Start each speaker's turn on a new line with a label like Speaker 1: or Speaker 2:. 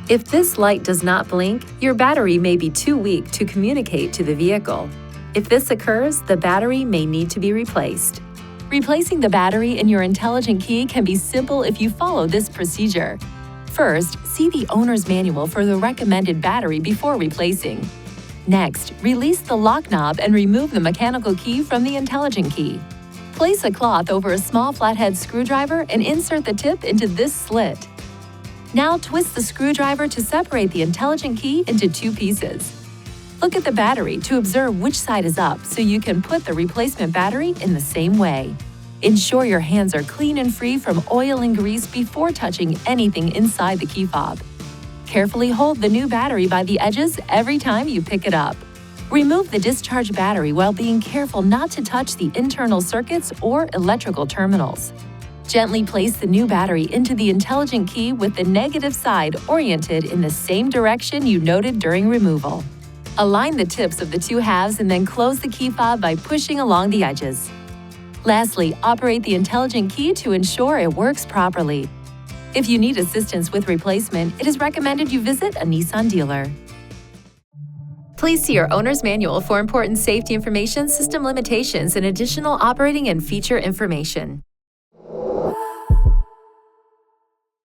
Speaker 1: If this light does not blink, your battery may be too weak to communicate to the vehicle. If this occurs, the battery may need to be replaced. Replacing the battery in your intelligent key can be simple if you follow this procedure. First, see the owner's manual for the recommended battery before replacing. Next, release the lock knob and remove the mechanical key from the intelligent key. Place a cloth over a small flathead screwdriver and insert the tip into this slit. Now twist the screwdriver to separate the intelligent key into two pieces. Look at the battery to observe which side is up so you can put the replacement battery in the same way. Ensure your hands are clean and free from oil and grease before touching anything inside the key fob. Carefully hold the new battery by the edges every time you pick it up. Remove the discharged battery while being careful not to touch the internal circuits or electrical terminals. Gently place the new battery into the intelligent key with the negative side oriented in the same direction you noted during removal. Align the tips of the two halves and then close the key fob by pushing along the edges. Lastly, operate the intelligent key to ensure it works properly. If you need assistance with replacement, it is recommended you visit a Nissan dealer. Please see your owner's manual for important safety information, system limitations, and additional operating and feature information.